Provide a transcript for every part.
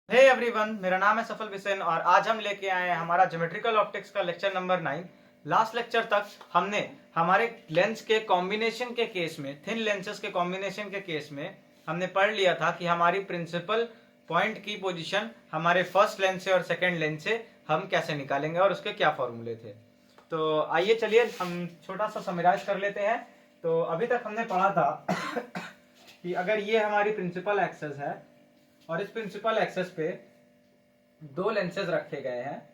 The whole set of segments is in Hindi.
हे एवरीवन, मेरा नाम है सफल बिसेन और आज हम लेके आए हैं हमारा ज्योमेट्रिकल ऑप्टिक्स का लेक्चर नंबर 9। लास्ट लेक्चर तक हमने हमारे लेंस के कॉम्बिनेशन के केस में, थिन लेंसेज के कॉम्बिनेशन के केस में हमने पढ़ लिया था कि हमारी प्रिंसिपल पॉइंट की पोजीशन हमारे फर्स्ट लेंस से और सेकेंड लेंस से हम कैसे निकालेंगे और उसके क्या फॉर्मूले थे। तो आइए चलिए हम छोटा सा समराइज कर लेते हैं। तो अभी तक हमने पढ़ा था कि अगर ये हमारी प्रिंसिपल एक्सेस है और इस प्रिंसिपल एक्सेस पे दो लेंसेज रखे गए हैं,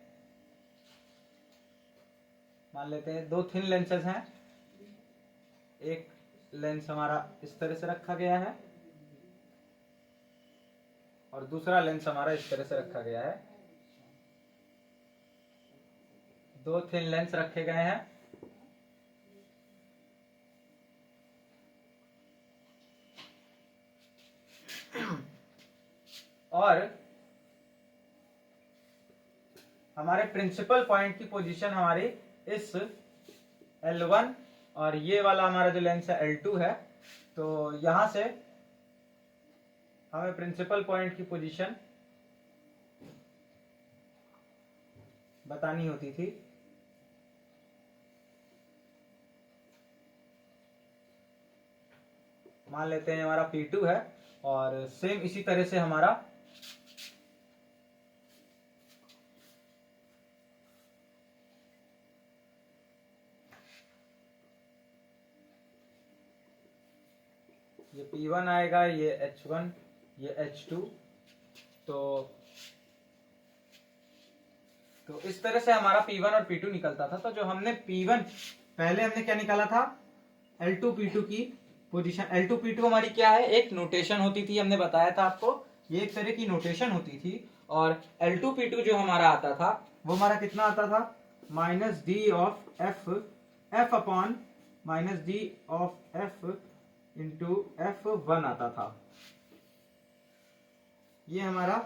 मान लेते हैं दो थिन लेंसेज हैं। एक लेंस हमारा इस तरह से रखा गया है और दूसरा लेंस हमारा इस तरह से रखा गया है। दो थिन लेंस रखे गए हैं और हमारे प्रिंसिपल पॉइंट की पोजीशन हमारी इस L1 और ये वाला हमारा जो लेंस है L2 है। तो यहां से हमें प्रिंसिपल पॉइंट की पोजीशन बतानी होती थी। मान लेते हैं हमारा P2 है और सेम इसी तरह से हमारा ये P1 आएगा, ये H1, ये H2। तो इस तरह से हमारा P1 और P2 निकलता था। तो जो हमने P1 पहले हमने क्या निकाला था, L2 P2 की पोजीशन। L2 P2 हमारी क्या है, एक नोटेशन होती थी, हमने बताया था आपको, ये एक तरह की नोटेशन होती थी। और L2 P2 जो हमारा आता था वो हमारा कितना आता था, minus D of F upon minus D of F into F1 आता था। ये हमारा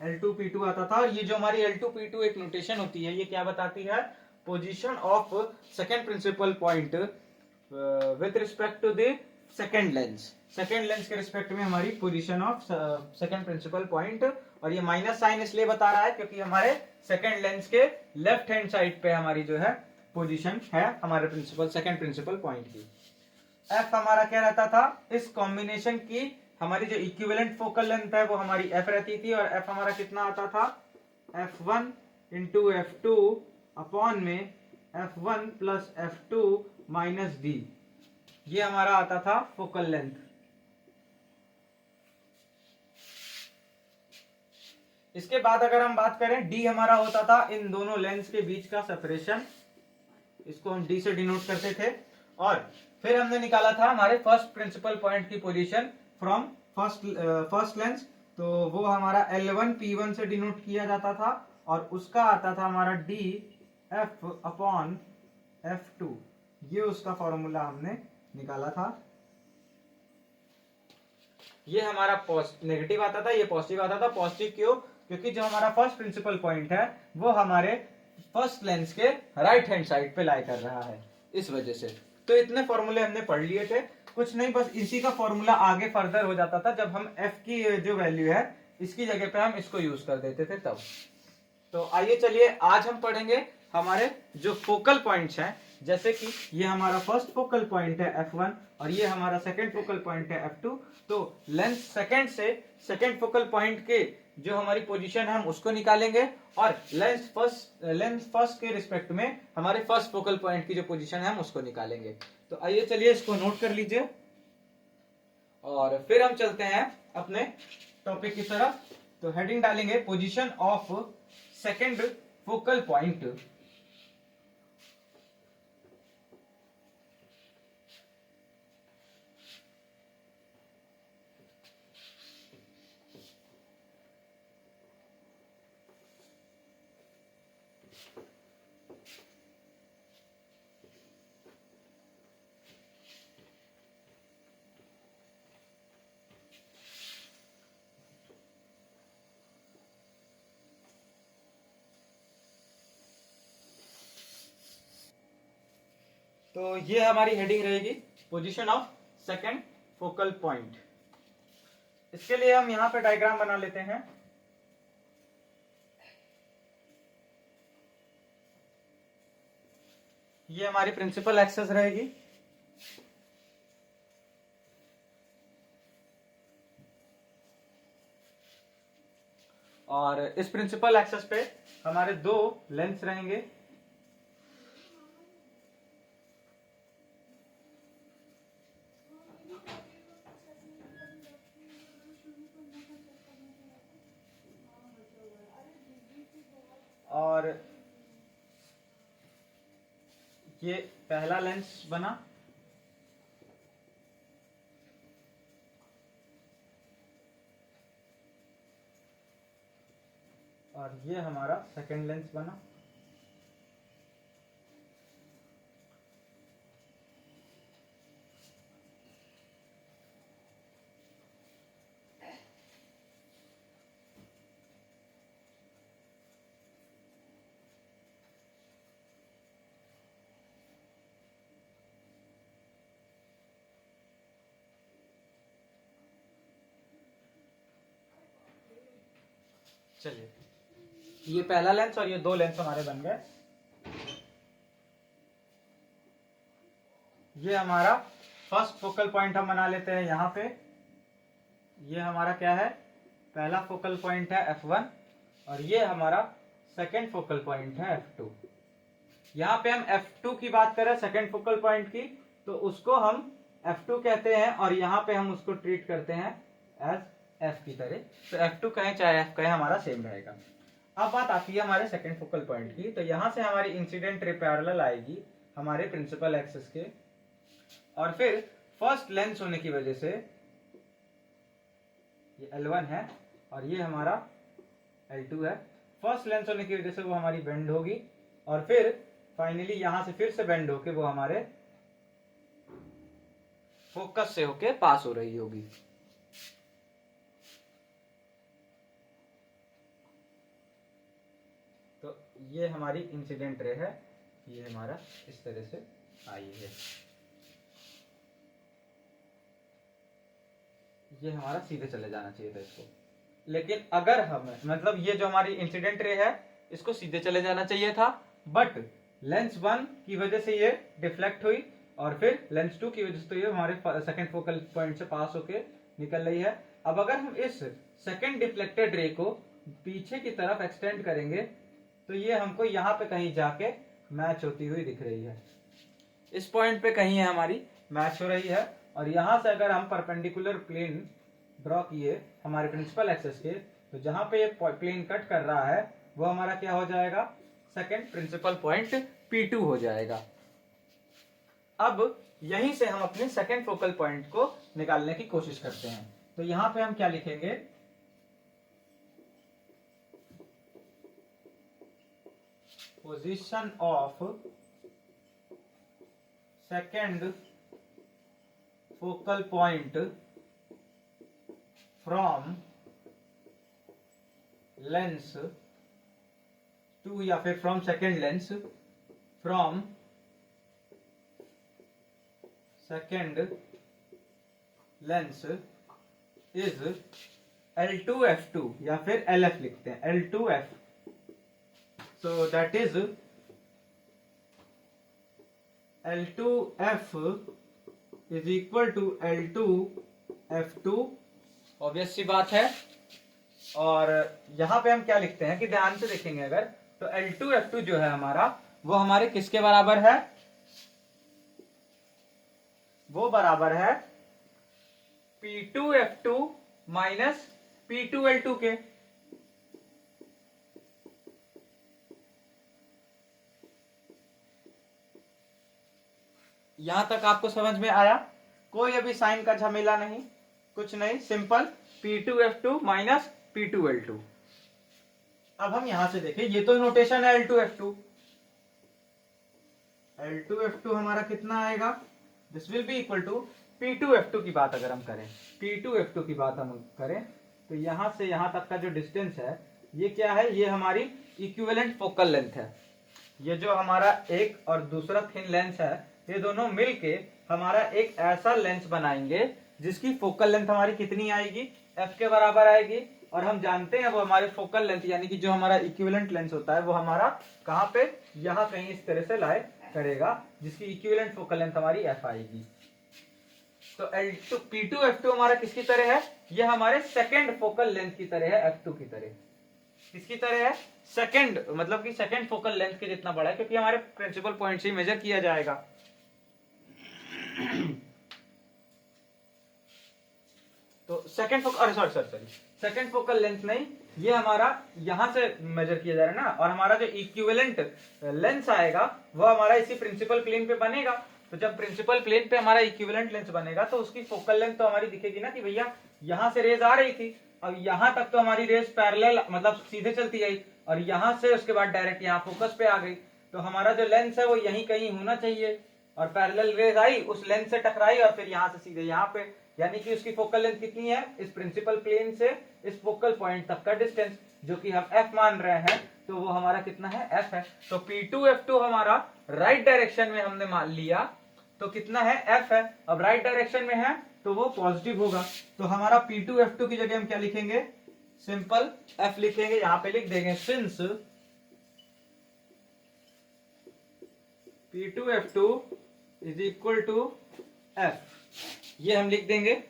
L2 P2 आता था। और ये जो हमारी L2 P2 एक नोटेशन होती है, ये क्या बताती है, position of second principal point with respect to the second lens. Second lens के रिस्पेक्ट में हमारी position of second principal point. और ये माइनस साइन इसलिए बता रहा है क्योंकि हमारे सेकेंड लेंस के लेफ्ट हैंड साइड पे हमारी जो है पोजीशन है हमारे सेकेंड प्रिंसिपल पॉइंट की। एफ हमारा क्या रहता था, इस कॉम्बिनेशन की हमारी जो इक्विवेलेंट फोकल लेंथ है वो हमारी एफ रहती थी। और एफ हमारा कितना आता था, F1 इंटू F2 अपॉन में F1 plus F2 minus D. ये हमारा आता था फोकल लेंथ। इसके बाद अगर हम बात करें, डी हमारा होता था इन दोनों लेंस के बीच का सेपरेशन, इसको हम डी से डिनोट करते थे। और फिर हमने निकाला था हमारे फर्स्ट प्रिंसिपल पॉइंट की पोजीशन फ्रॉम फर्स्ट लेंस। तो वो हमारा L1 P1 से डिनोट किया जाता था और उसका आता था हमारा डी एफ अपॉन F2। ये उसका फॉर्मूला हमने निकाला था। ये हमारा नेगेटिव आता था, ये पॉजिटिव आता था। पॉजिटिव क्यों, क्योंकि जो हमारा फर्स्ट प्रिंसिपल पॉइंट है वो हमारे फर्स्ट लेंस के राइट हैंड साइड पे लाई कर रहा है, इस वजह से। तो इतने फॉर्मूले हमने पढ़ लिए थे, कुछ नहीं, बस इसी का फॉर्मूला आगे फर्दर हो जाता था जब हम f की जो वैल्यू है इसकी जगह पे हम इसको यूज कर देते थे तब। तो आइए चलिए आज हम पढ़ेंगे हमारे जो फोकल पॉइंट्स हैं। जैसे कि ये हमारा फर्स्ट फोकल पॉइंट है F1 और ये हमारा सेकंड फोकल पॉइंट है F2। तो लेंस सेकंड से सेकंड फोकल पॉइंट के जो हमारी पोजीशन है हम उसको निकालेंगे और लेंस फर्स्ट के रिस्पेक्ट में हमारे फर्स्ट फोकल पॉइंट की जो पोजीशन है हम उसको निकालेंगे। तो आइए चलिए इसको नोट कर लीजिए और फिर हम चलते हैं अपने टॉपिक की तरफ। तो हेडिंग डालेंगे position of second focal point. तो ये हमारी हेडिंग रहेगी, position of second focal point. इसके लिए हम यहां पे डायग्राम बना लेते हैं। ये हमारी प्रिंसिपल एक्सेस रहेगी। और इस प्रिंसिपल एक्सेस पे हमारे दो लेंस रहेंगे। और ये पहला लेंस बना, और ये हमारा सेकंड लेंस बना। चलिए, ये पहला लेंस और ये दो लेंस हमारे बन गए। ये हमारा फर्स्ट फोकल पॉइंट हम बना लेते हैं यहाँ पे। ये हमारा क्या है, पहला फोकल पॉइंट है F1 और ये हमारा सेकंड फोकल पॉइंट है F2। यहाँ पे हम F2 की बात करें सेकंड फोकल पॉइंट की, तो उसको हम F2 कहते हैं और यहाँ पे हम उसको ट्रीट करते हैं एज F की तरह। तो F2 कहें चाहे F कहें, हमारा सेम रहेगा। अब बात आती है हमारे सेकंड फोकल पॉइंट की। तो यहाँ से हमारी इंसिडेंट रे पैरेलल आएगी हमारे प्रिंसिपल एक्सिस के, और फिर फर्स्ट लेंस होने की वजह से ये L1 है और ये हमारा L2 है। फर्स्ट लेंस होने की वजह से वो हमारी बेंड होगी और फिर फाइनली यहां से फिर से बेंड होके वो हमारे फोकस से होके पास हो रही होगी। तो ये हमारी इंसिडेंट रे है, ये हमारा इस तरह से आई है। ये हमारा सीधे चले जाना चाहिए था इसको, लेकिन अगर हम मतलब ये जो हमारी इंसिडेंट रे है इसको सीधे चले जाना चाहिए था, बट लेंस 1 की वजह से ये डिफ्लेक्ट हुई और फिर लेंस 2 की वजह से तो ये हमारे सेकंड फोकल पॉइंट से पास होके निकल रही है। अब अगर हम इस सेकंड डिफ्लेक्टेड रे को पीछे की तरफ एक्सटेंड करेंगे तो ये हमको यहाँ पे कहीं जाके मैच होती हुई दिख रही है। इस पॉइंट पे कहीं है हमारी मैच हो रही है, और यहाँ से अगर हम परपेंडिकुलर प्लेन ड्रॉ किए हमारे प्रिंसिपल एक्सेस के, तो जहां पे ये प्लेन कट कर रहा है वो हमारा क्या हो जाएगा, सेकंड प्रिंसिपल पॉइंट P2 हो जाएगा। अब यहीं से हम अपने सेकंड फोकल पॉइंट को निकालने की कोशिश करते हैं। तो यहां पे हम क्या लिखेंगे, position of second focal point from lens 2 या फिर from second lens, from second lens is L2F2 या फिर LF लिखते हैं, L2F। So that is L2F is equal to L2F2, obvious सी बात है। और यहां पे हम क्या लिखते हैं कि ध्यान से देखेंगे अगर, तो L2F2 जो है हमारा वो हमारे किसके बराबर है, वो बराबर है P2F2 माइनस P2L2 के। यहां तक आपको समझ में आया, कोई अभी साइन का झमेला नहीं, कुछ नहीं, सिंपल P2F2 माइनस P2L2। अब हम यहां से देखें, ये तो नोटेशन है L2F2। L2F2 हमारा कितना आएगा, this will be equal to P2F2 की बात अगर हम करें, P2F2 की बात हम करें तो यहां से यहां तक का जो डिस्टेंस है ये क्या है, ये हमारी इक्विवेलेंट फोकल लेंथ है। ये जो हमारा एक और दूसरा थिन लेंस है, ये दोनों मिलके हमारा एक ऐसा लेंस बनाएंगे जिसकी फोकल लेंथ हमारी कितनी आएगी, F के बराबर आएगी। और हम जानते हैं वो हमारे फोकल लेंथ यानी कि जो हमारा इक्विवेलेंट लेंस होता है वो हमारा कहाँ पे, यहाँ कहीं इस तरह से लाए करेगा, जिसकी इक्विवेलेंट फोकल लेंथ हमारी f आएगी। तो L2 P2 F2 हमारा किसकी तरह है? ये हमारे सेकेंड फोकल लेंथ की तरह है, F2 की तरह। किसकी तरह है? सेकेंड, मतलब कि सेकेंड फोकल लेंथ के जितना बड़ा है, क्योंकि हमारे प्रिंसिपल पॉइंट से ही मेजर किया जाएगा। तो second focal, sorry second focal length नहीं, ये हमारा यहां से मेजर किया जा रहा है ना, और हमारा जो इक्विवेलेंट लेंस आएगा वो हमारा इसी प्रिंसिपल प्लेन पे बनेगा। तो जब प्रिंसिपल प्लेन पे हमारा इक्विवेलेंट लेंस बनेगा तो उसकी फोकल लेंथ तो हमारी दिखेगी ना, कि भैया यहां से रेज आ रही थी, अब यहां तक तो हमारी रेज पैरेलल मतलब सीधे चलती गई, और यहां से उसके बाद डायरेक्ट यहाँ फोकस पे आ गई। तो हमारा जो लेंस है वो यहीं कहीं होना चाहिए, और पैरेलल रेज आई, उस लेंस से टकराई, और फिर यहाँ से सीधे यहाँ पे, यानी कि उसकी फोकल लेंथ कितनी है? इस प्रिंसिपल प्लेन से इस फोकल पॉइंट तक का डिस्टेंस, जो कि हम f मान रहे हैं, तो वो हमारा कितना है? f है। तो P2 F2 हमारा राइट डायरेक्शन में हमने मान लिया, तो कितना है? f है। अब राइट डायरेक्शन में है तो वो पॉजिटिव होगा। तो हमारा P2 F2 की जगह हम क्या लिखेंगे? सिंपल f लिखेंगे, यहां पे लिख देंगे since P2 F2 is equal to f, ये हम लिख देंगे।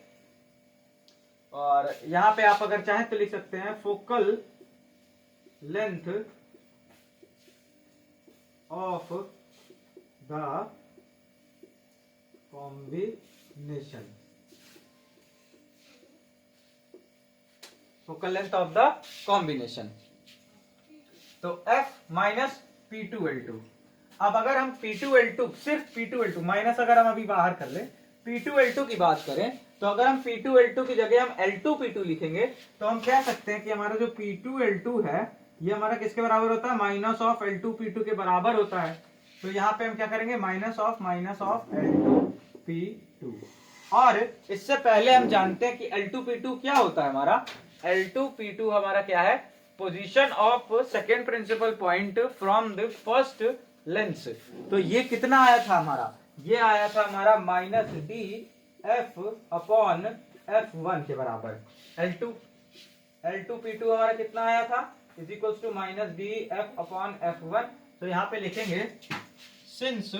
और यहां पे आप अगर चाहें तो लिख सकते हैं focal length of the combination, focal length of the combination. तो f माइनस P2L2। अब अगर हम P2L2, सिर्फ P2L2 माइनस अगर हम अभी बाहर कर ले, P2L2 की बात करें, तो अगर हम P2L2 की जगह हम L2P2 लिखेंगे तो हम कह सकते हैं कि हमारा जो P2L2 है ये हमारा किसके बराबर होता है? माइनस ऑफ L2P2 के बराबर होता है। तो यहाँ पे हम क्या करेंगे? Minus of L2P2। और इससे पहले हम जानते हैं कि L2P2 क्या होता है हमारा? L2P2 हमारा क्या है? Position of second principal point from the first lens. तो ये कितना आया था हमारा? ये आया था हमारा minus D F upon F1 के बराबर। L2P2 हमारा कितना आया था? Is equal to minus D F upon F1। तो यहां पे लिखेंगे since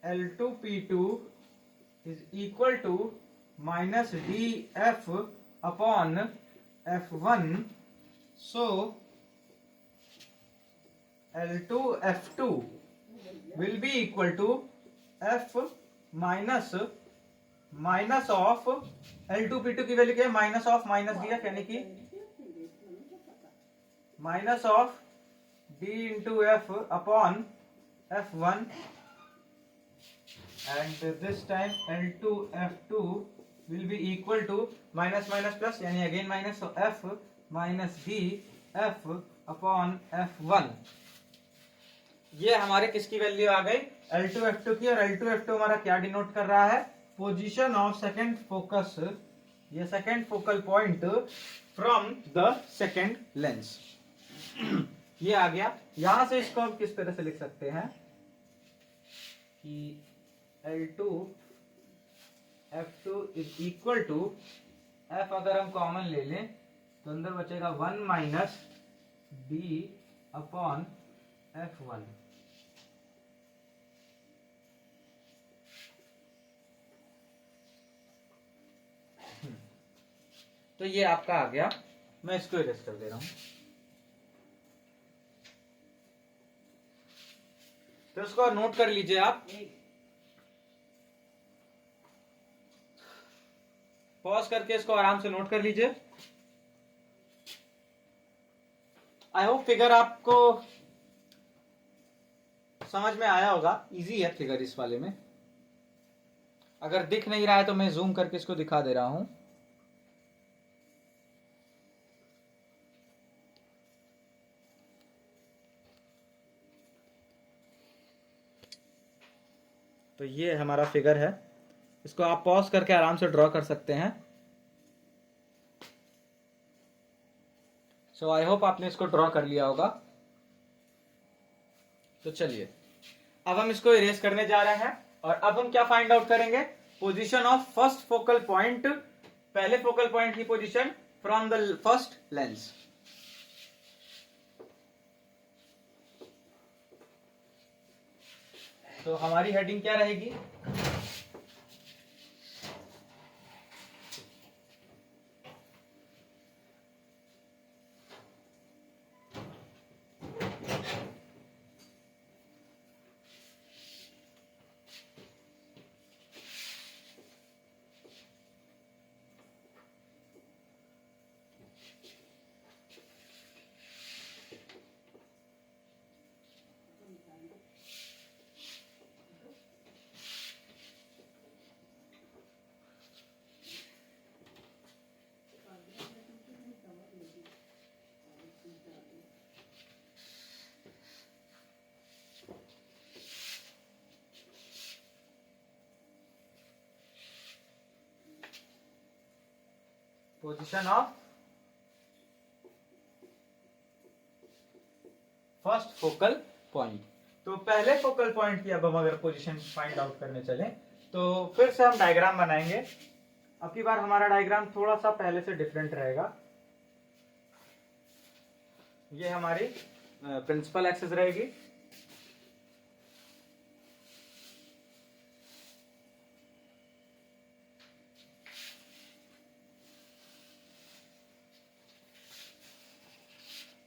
L2P2 is equal to minus D F upon F1, so L2F2 will be equal to F minus of L2P2 की वैल्यू क्या है? Minus of minus D F, यानी कि minus of D into F upon F1, and this time L2F2 will be equal to minus minus plus, यानी again minus, so F minus D F upon F1। ये हमारे किसकी वैल्यू आ गई? L2F2 की। और L2F2 हमारा क्या डिनोट कर रहा है? पोजीशन ऑफ सेकेंड फोकस, ये second focal point from the second lens. ये आ गया। यहां से इसको हम किस तरह से लिख सकते हैं कि L2F2 is equal to F, अगर हम कॉमन ले लें तो अंदर बचेगा 1 माइनस डी अपॉन F1। तो ये आपका आ गया। मैं इसको इरेज कर दे रहा हूं। तो इसको नोट कर लीजिए आप। पॉज करके इसको आराम से नोट कर लीजिए। आई होप फिगर आपको समझ में आया होगा। इजी है फिगर इस वाले में। अगर दिख नहीं रहा है तो मैं जूम करके इसको दिखा दे रहा हूं। तो ये हमारा फिगर है। इसको आप पॉज करके आराम से ड्रॉ कर सकते हैं। सो आई होप आपने इसको ड्रॉ कर लिया होगा। तो चलिए अब हम इसको इरेज करने जा रहे हैं, और अब हम क्या फाइंड आउट करेंगे? Position of first focal point, पहले फोकल पॉइंट की position from the first lens. तो हमारी हेडिंग क्या रहेगी? Position of first focal point. तो पहले फोकल पॉइंट की अब हम अगर पोजीशन फाइंड आउट करने चले तो फिर से हम डायग्राम बनाएंगे। अब की बार हमारा डायग्राम थोड़ा सा पहले से डिफरेंट रहेगा। ये हमारी प्रिंसिपल एक्सिस रहेगी।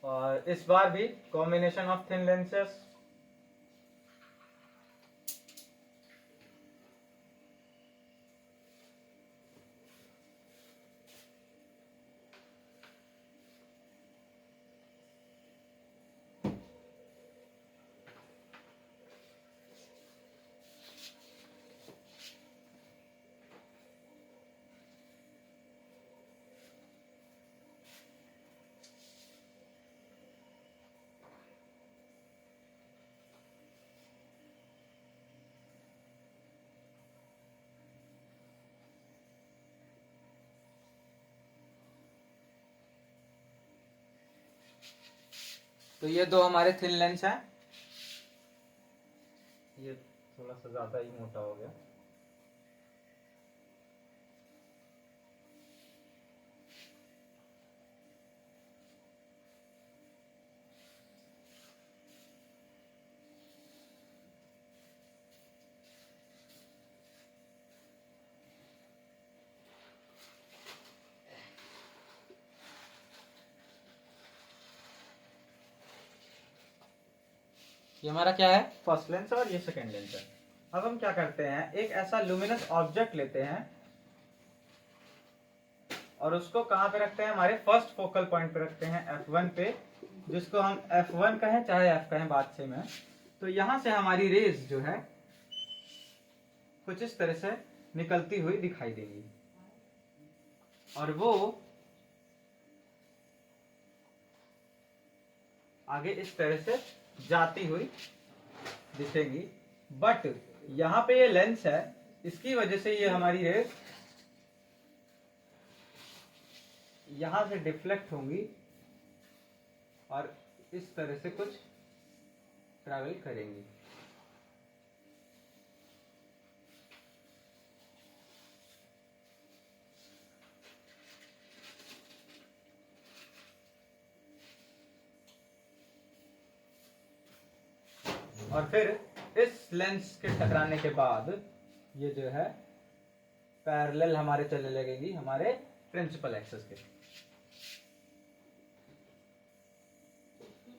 और इस बार भी कॉम्बिनेशन ऑफ थिन लेंसेस। तो ये दो हमारे थिन लेंस हैं। ये थोड़ा सा ज्यादा ही मोटा हो गया। ये हमारा क्या है? फर्स्ट लेंस और ये सेकेंड लेंस है। अब हम क्या करते हैं, एक ऐसा लुमिनस ऑब्जेक्ट लेते हैं और उसको कहां पे रखते हैं? हमारे फर्स्ट फोकल पॉइंट पे रखते हैं, F1 पे, जिसको हम F1 कहें चाहे F कहें, बात सेम है। तो यहां से हमारी रेज जो है कुछ इस तरह से निकलती हुई दिखाई देगी और वो आगे इस तरह से जाती हुई दिखेगी। बट यहां पे ये लेंस है, इसकी वजह से ये हमारी रेज यहां से डिफ्लेक्ट होंगी और इस तरह से कुछ ट्रैवल करेंगी। और फिर इस लेंस के टकराने के बाद ये जो है पैरेलल हमारे चलने लगेगी हमारे प्रिंसिपल एक्सिस के।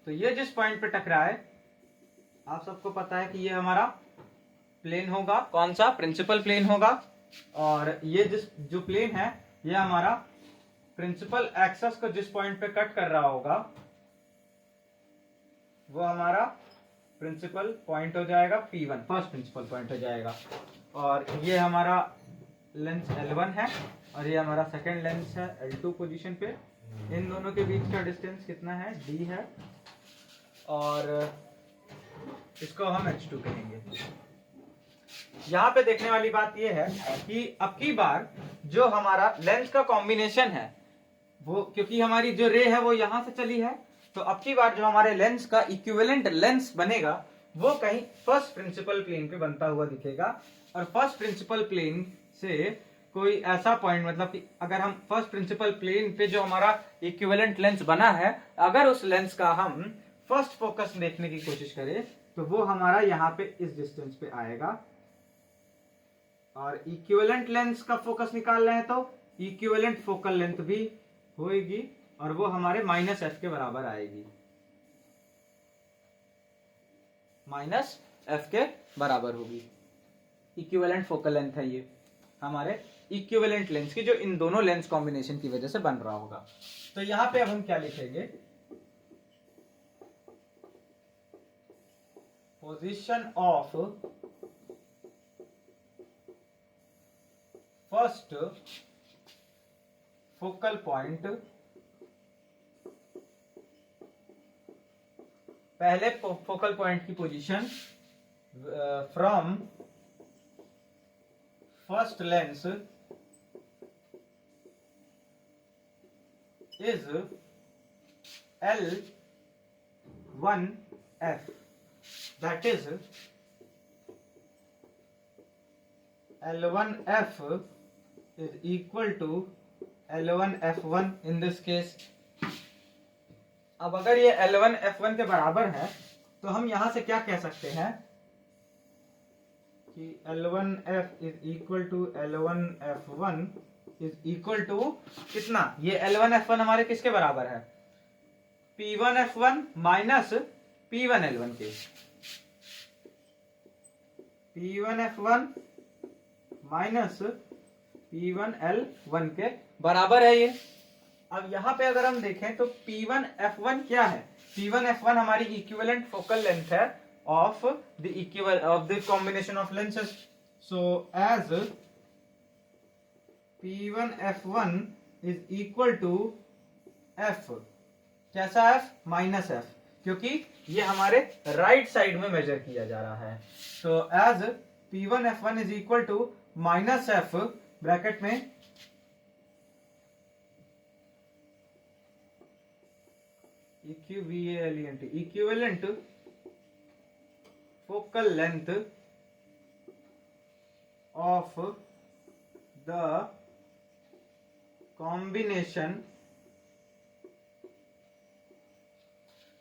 तो ये जिस पॉइंट पे टकराए, आप सबको पता है कि ये हमारा प्लेन होगा। कौन सा? प्रिंसिपल प्लेन होगा। और ये जो प्लेन है, ये हमारा प्रिंसिपल एक्सिस को जिस पॉइंट पे कट कर रहा होगा वो हमारा प्रिंसिपल पॉइंट हो जाएगा P1, फर्स्ट प्रिंसिपल पॉइंट हो जाएगा। और ये हमारा लेंस L1 है और ये हमारा सेकेंड लेंस है L2 पोजीशन पे। इन दोनों के बीच का डिस्टेंस कितना है? D है। और इसको हम H2 कहेंगे। यहाँ पे देखने वाली बात ये है कि अब की बार जो हमारा लेंस का कॉम्बिनेशन है वो, क्योंकि हमारी जो रे है वो यहां से चली है, तो अब की बार जो हमारे लेंस का इक्विवेलेंट लेंस बनेगा वो कहीं फर्स्ट प्रिंसिपल प्लेन पे बनता हुआ दिखेगा। और फर्स्ट प्रिंसिपल प्लेन से कोई ऐसा पॉइंट, मतलब कि अगर हम फर्स्ट प्रिंसिपल प्लेन पे जो हमारा इक्विवेलेंट लेंस बना है, अगर उस लेंस का हम फर्स्ट फोकस देखने की कोशिश करें तो वो हमारा यहाँ पे इस डिस्टेंस पे आएगा। और इक्विवेलेंट लेंस का फोकस निकाल रहे हैं तो इक्विवेलेंट फोकल लेंथ भी होगी और वो हमारे -f के बराबर आएगी, -f के बराबर होगी। इक्विवेलेंट फोकल लेंथ है ये हमारे इक्विवेलेंट लेंस की, जो इन दोनों लेंस कॉम्बिनेशन की वजह से बन रहा होगा। तो यहां पे अब हम क्या लिखेंगे, position of first focal point, पहले फोकल पॉइंट की position from first lens is L1F, that is L1F is equal to L1F1 in this case। अब अगर ये L1F1 के बराबर है तो हम यहां से क्या कह सकते हैं कि L1F is equal to L1F1 is equal to कितना, ये L1F1 हमारे किसके बराबर है, P1F1 माइनस P1L1 के, P1F1 माइनस P1L1 के बराबर है ये। अब यहां पे अगर हम देखें तो P1F1 क्या है, P1F1 हमारी इक्विवेलेंट फोकल लेंथ है of the combination of lenses. So as P1F1 is equal to F, कैसा F, -F, क्योंकि ये हमारे राइट साइड में मेजर किया जा रहा है। तो as P1F1 is equal to -F bracket में equivalent focal length of the combination,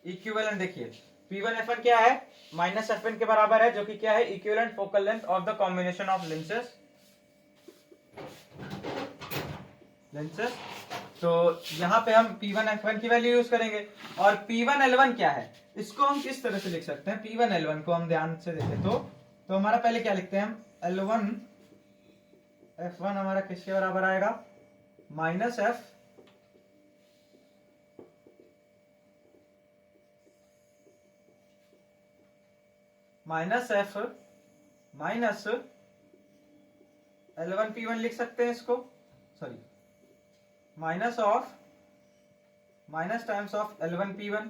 equivalent देखिए P1F1 क्या है, -F1 के बराबर है, जो कि क्या है, equivalent focal length of the combination of lenses. तो यहां पे हम P1F1 की वैल्यू यूज करेंगे। और P1L1 क्या है, इसको हम किस तरह से लिख सकते हैं, P1L1 को हम ध्यान से देखें तो हमारा पहले क्या लिखते हैं हम, L1F1 हमारा किसके बराबर आएगा, -F -F माइनस L1P1 लिख सकते हैं इसको, sorry minus times of L1P1।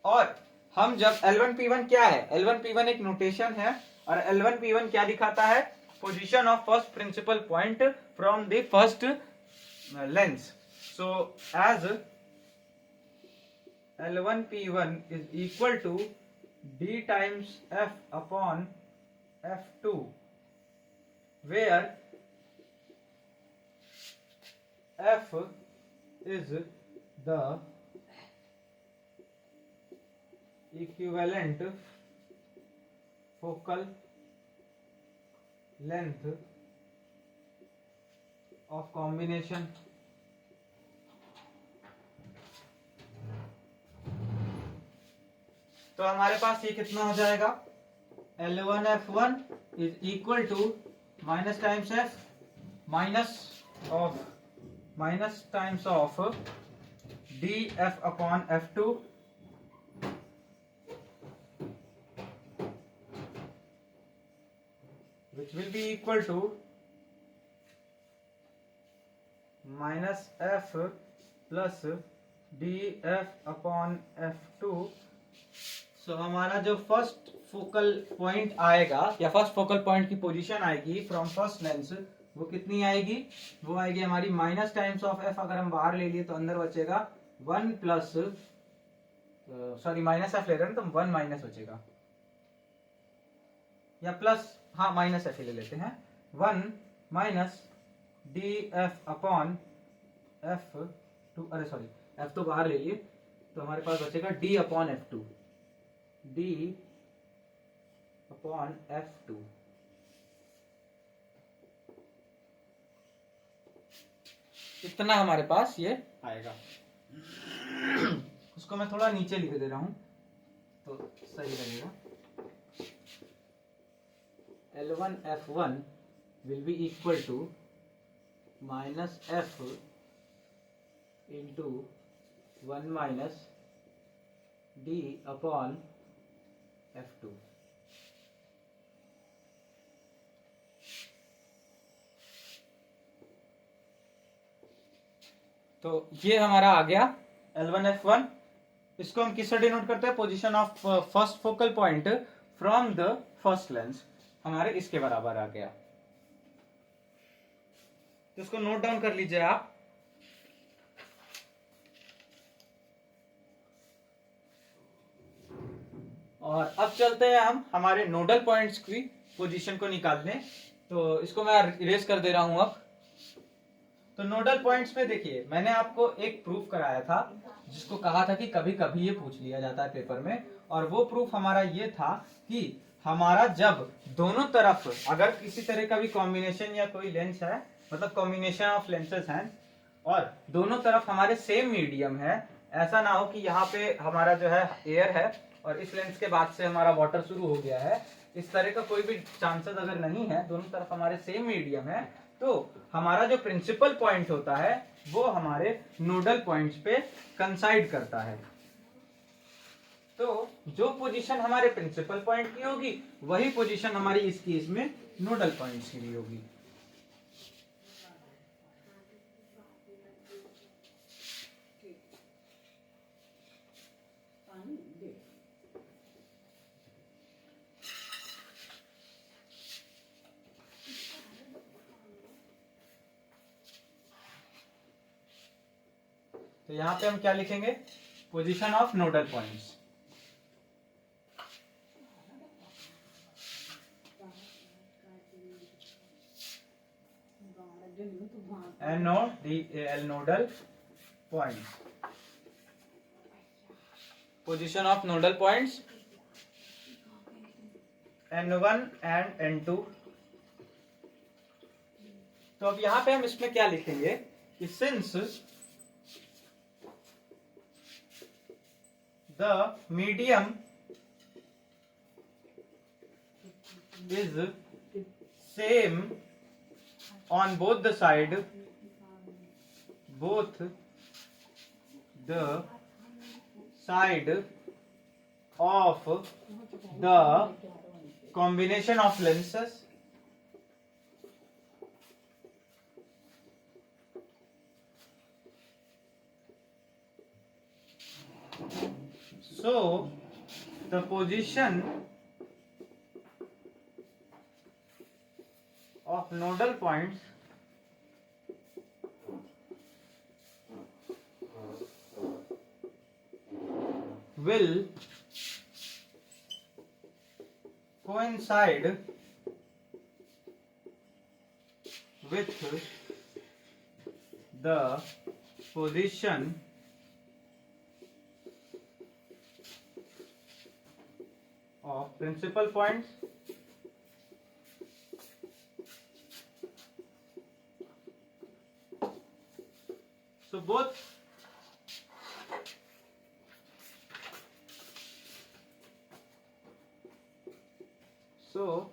और हम जब L1P1 क्या है, L1P1 एक नोटेशन है और L1P1 क्या दिखाता है, position of first principal point from the first lens. So as L1P1 is equal to D times F upon F2, where F is the equivalent focal length of combination। तो हमारे पास ये कितना हो जाएगा, L1F1 is equal to minus times F minus times of DF upon F2 which will be equal to -F plus DF upon F2। So हमारा जो फर्स्ट फोकल पॉइंट आएगा या फर्स्ट फोकल पॉइंट की पोजीशन आएगी फ्रॉम फर्स्ट लेंस, वो कितनी आएगी, वो आएगी हमारी माइनस टाइम्स ऑफ F। अगर हम बाहर ले लिए तो अंदर बचेगा 1 प्लस, सॉरी -F ले रहे हैं तो 1 माइनस बचेगा, या प्लस, हाँ -F ले लेते हैं, 1 माइनस DF अपॉन F2, अरे सॉरी F तो बाहर ले लिए तो हमारे पास बचेगा D upon F2, D upon F2। इतना हमारे पास ये आएगा। उसको मैं थोड़ा नीचे लिख दे रहा हूं तो सही लगेगा। L1 F1 will be equal to minus F into 1 minus D upon F2। तो ये हमारा आ गया L1 F1। इसको हम किससे डिनोट करते हैं? Position of first focal point from the first lens, हमारे इसके बराबर आ गया। तो इसको नोट डाउन कर लीजिए आप। और अब चलते हैं हम हमारे नोडल पॉइंट्स की पोजीशन को निकालने। तो इसको मैं इरेज कर दे रहा हूं अब। तो नोडल पॉइंट्स पे देखिए, मैंने आपको एक प्रूफ कराया था जिसको कहा था कि कभी कभी ये पूछ लिया जाता है पेपर में, और वो प्रूफ हमारा ये था कि हमारा जब दोनों तरफ अगर किसी तरह का भी कॉम्बिनेशन या कोई लेंस है, मतलब कॉम्बिनेशन ऑफ लेंसेज हैं और दोनों तरफ हमारे सेम मीडियम है, ऐसा ना हो कि यहाँ पे हमारा जो है एयर है और इस लेंस के बाद से हमारा वाटर शुरू हो गया है, इस तरह का कोई भी चांसेस अगर नहीं है, दोनों तरफ हमारे सेम मीडियम है, तो हमारा जो प्रिंसिपल पॉइंट होता है वो हमारे नोडल पॉइंट्स पे कंसाइड करता है। तो जो पोजीशन हमारे प्रिंसिपल पॉइंट की होगी वही पोजीशन हमारी इस केस में नोडल पॉइंट्स की भी होगी। तो यहां पे हम क्या लिखेंगे? Position of nodal points. NODAL nodal points, position of nodal points N1 and N2। तो अब यहां पे हम इसमें क्या लिखेंगे कि since the medium is same on both the side of the combination of lenses, so the position of nodal points will coincide with the position of principal points so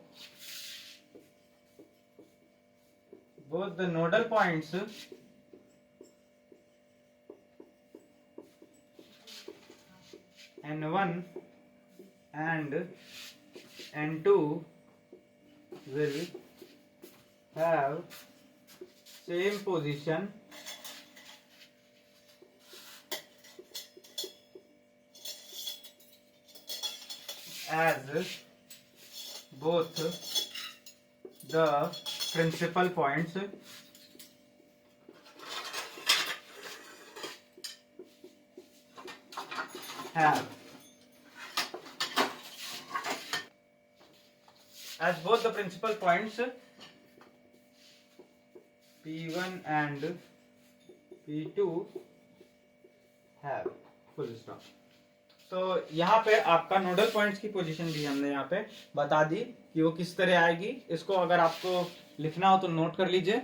both the nodal points N1 and N2 will have same position as both the principal points have, as both the principal points P1 and P2 have, full stop। तो यहाँ पे आपका नोडल पॉइंट्स की पोजीशन भी हमने यहाँ पे बता दी कि वो किस तरह आएगी। इसको अगर आपको लिखना हो तो नोट कर लीजिए।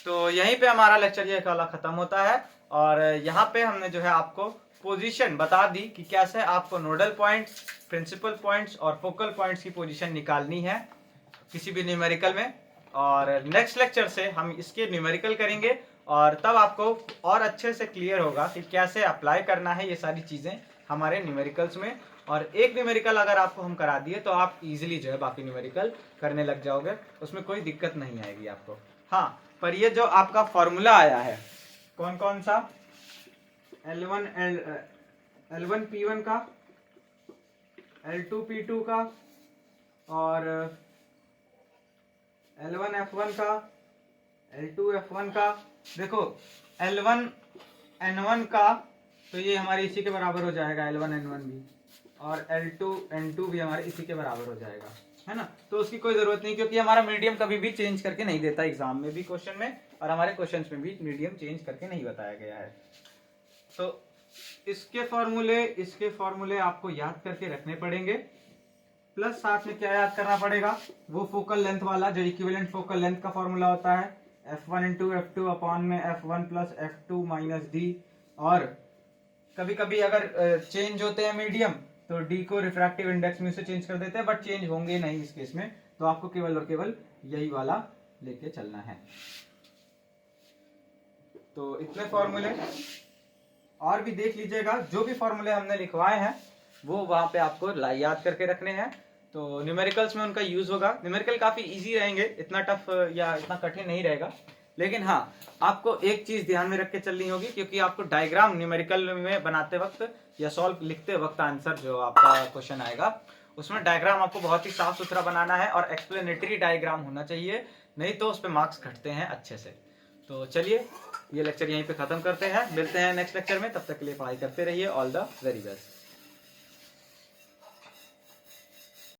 तो यहीं पे हमारा लेक्चर ये वाला खत्म होता है, और यहाँ पे हमने जो है आपको पोजीशन बता दी कि कैसे आपको नोडल पॉइंट्स, प्रिंसिपल पॉइंट्स और फोकल पॉइंट्स की पोजीशन निकालनी है किसी भी न्यूमेरिकल में। और नेक्स्ट लेक्चर से हम इसके न्यूमेरिकल करेंगे, और तब आपको और अच्छे से क्लियर होगा कि कैसे अप्लाई करना है ये सारी चीजें हमारे न्यूमेरिकल्स में। और एक न्यूमेरिकल अगर आपको हम करा दिए तो आप इजीली जो है बाकी न्यूमेरिकल करने लग जाओगे, उसमें कोई दिक्कत नहीं आएगी आपको। हाँ, पर ये जो आपका फॉर्मूला आया है कौन कौन सा, L1 P1 का, L2 P2 का, और L1 F1 का, L2 F1 का। देखो L1 N1 का तो ये हमारे इसी के बराबर हो जाएगा, L1 N1 भी, और L2 N2 भी हमारे इसी के बराबर हो जाएगा, है ना। तो उसकी कोई जरूरत नहीं, क्योंकि हमारा मीडियम कभी भी चेंज करके नहीं देता एग्जाम में भी, क्वेश्चन में, और हमारे क्वेश्चंस में भी मीडियम चेंज करके नहीं बताया गया है। तो इसके फॉर्मूले आपको याद करके रखने पड़ेंगे, प्लस साथ में क्या याद करना पड़ेगा, वो फोकल लेंथ वाला जो इक्विवेलेंट फोकल लेंथ का फॉर्मूला होता है, F1 इंटू F2 अपॉन में F1 plus F2 minus D. और कभी कभी अगर चेंज होते हैं मीडियम तो डी को रिफ्रैक्टिव इंडेक्स में से चेंज कर देते हैं, बट चेंज होंगे नहीं इस केस में, तो आपको केवल और केवल यही वाला लेके चलना है। तो इतने फॉर्मूले और भी देख लीजिएगा, जो भी फॉर्मूले हमने लिखवाए हैं वो वहां पे आपको याद करके रखने हैं। तो न्यूमेरिकल्स में उनका यूज होगा। न्यूमेरिकल काफी इजी रहेंगे, इतना टफ या इतना कठिन नहीं रहेगा। लेकिन हाँ, आपको एक चीज ध्यान में रख के चलनी होगी, क्योंकि आपको डायग्राम न्यूमेरिकल में बनाते वक्त या सॉल्व लिखते वक्त आंसर जो आपका क्वेश्चन आएगा उसमें डायग्राम आपको बहुत ही साफ सुथरा बनाना है, और एक्सप्लेनेटरी डायग्राम होना चाहिए, नहीं तो उस पर मार्क्स घटते हैं अच्छे से। तो चलिए ये लेक्चर यहीं पे खत्म करते हैं, मिलते हैं नेक्स्ट लेक्चर में, तब तक के लिए पढ़ाई करते रहिए। All the very best.